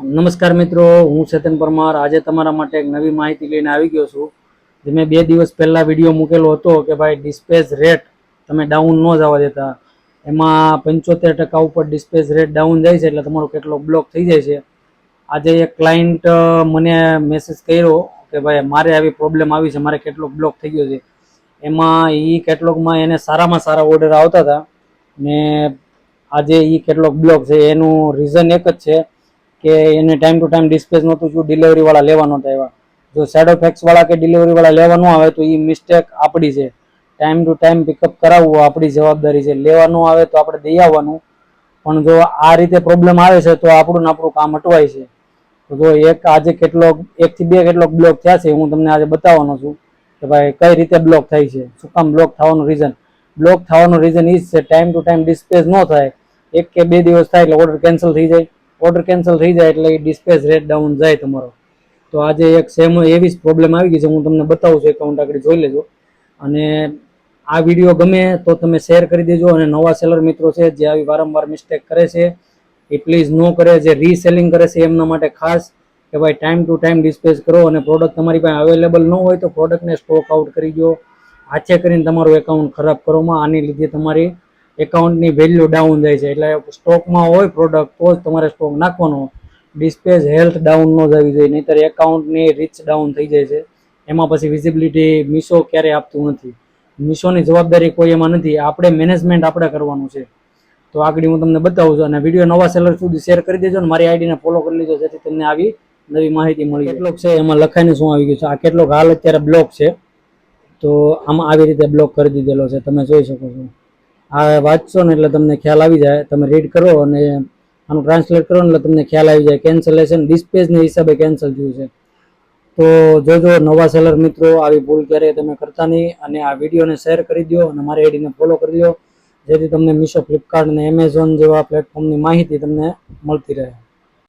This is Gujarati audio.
નમસ્કાર મિત્રો, હું ચેતન પરમાર આજે તમારા માટે એક નવી માહિતી લઈને આવી ગયો છું. જે મેં 2 દિવસ પહેલા વિડીયો મૂકેલો હતો કે ભાઈ ડિસ્પેચ રેટ તમે ડાઉન ન જવા દેતા. એમાં 75% ઉપર ડિસ્પેચ રેટ ડાઉન જાય છે એટલે તમારો કેટલોગ બ્લોક થઈ જાય છે. આજે એક ક્લાયન્ટ મને મેસેજ કર્યો કે ભાઈ મારે આવી પ્રોબ્લેમ આવી છે, મારે કેટલોગ બ્લોક થઈ ગયો છે. એમાં એ કેટલોગમાં એને સારામાં સારા ઓર્ડર આવતા હતા ને આજે એ કેટલોગ બ્લોક છે. એનું રીઝન એક જ છે કે એને ટાઈમ ટુ ટાઈમ ડિસ્પેચ નહોતું જો ડિલિવરી વાળા લેવા નહોતા આવ્યા. જો શેડો ફેક્સ વાળા કે ડિલિવરી વાળા લેવા ન આવે તો એ મિસ્ટેક આપણી છે. ટાઈમ ટુ ટાઈમ પિકઅપ કરાવવું આપણી જવાબદારી છે. લેવા ન આવે તો આપણે દઈ આવવાનું, પણ જો આ રીતે પ્રોબ્લેમ આવે છે તો આપણું કામ અટવાય છે. તો જો આજે કેટલોગ 1 થી 2 કેટલોગ બ્લોક થયા છે, હું તમને આજે બતાવવાનો છું કે ભાઈ કઈ રીતે બ્લોક થાય છે, શું કામ બ્લોક થવાનું રીઝન. બ્લોક થવાનું રીઝન એ જ છે ટાઈમ ટુ ટાઈમ ડિસ્પેચ ન થાય. 1 કે 2 દિવસ થાય એટલે ઓર્ડર કેન્સલ થઈ જાય. ઓર્ડર કેન્સલ થઈ જાય એટલે ડિસ્પેચ રેટ ડાઉન જાય તમારો. તો આજે એક સેમ એવી જ પ્રોબ્લેમ આવી ગઈ છે, હું તમને બતાવું છું. એકાઉન્ટ આગળ જોઈ લેજો. અને આ વિડીયો ગમે તો તમે શેર કરી દેજો. અને નવા સેલર મિત્રો છે જે આવી વારંવાર મિસ્ટેક કરે છે એ પ્લીઝ ન કરે. જે રીસેલિંગ કરે છે એમના માટે ખાસ કે ભાઈ ટાઈમ ટુ ટાઈમ ડિસ્પેચ કરો. અને પ્રોડક્ટ તમારી પાસે અવેલેબલ ન હોય તો પ્રોડક્ટને સ્ટોક આઉટ કરી દો. આછે કરીને તમારું એકાઉન્ટ ખરાબ કરવામાં. આની લીધે તમારી એકાઉન્ટની વેલ્યુ ડાઉન જાય છે. એટલે સ્ટોકમાં હોય પ્રોડક્ટ તો જ તમારે સ્ટોક નાખવાનો. ડિસ્પેચ હેલ્થ ડાઉન ન જવી જોઈએ, નહીંતર એકાઉન્ટની રીચ ડાઉન થઈ જાય છે. એમાં પછી વિઝિબિલિટી મીશો ક્યારેય આપતું નથી. મીશોની જવાબદારી કોઈ એમાં નથી. આપણે મેનેજમેન્ટ આપણે કરવાનું છે. તો આગળ હું તમને બતાવું છું. અને વિડીયો નવા સેલર સુધી શેર કરી દેજો અને મારી આઈડીને ફોલો કરી લેજો જેથી તમને આવી નવી માહિતી મળી. કેટલોક છે એમાં લખાઈને શું આવી ગયું છે, આ કેટલોક હાલ અત્યારે બ્લોક છે. તો આમાં આવી રીતે બ્લોક કરી દીધેલો છે, તમે જોઈ શકો છો. આ વાંચશો ને એટલે તમને ખ્યાલ આવી જાય. તમે રીડ કરો અને આનું ટ્રાન્સલેટ કરો એટલે તમને ખ્યાલ આવી જાય. કેન્સલેશન ડિસ્પેચના હિસાબે કેન્સલ થયું છે. તો જોજો નવા સેલર મિત્રો, આવી ભૂલ ક્યારેય તમે કરતા નહીં. અને આ વિડીયોને શેર કરી દો અને મારી આઈડીને ફોલો કરી લો જેથી તમને મીશો, ફ્લિપકાર્ટ અને એમેઝોન જેવા પ્લેટફોર્મની માહિતી તમને મળતી રહે.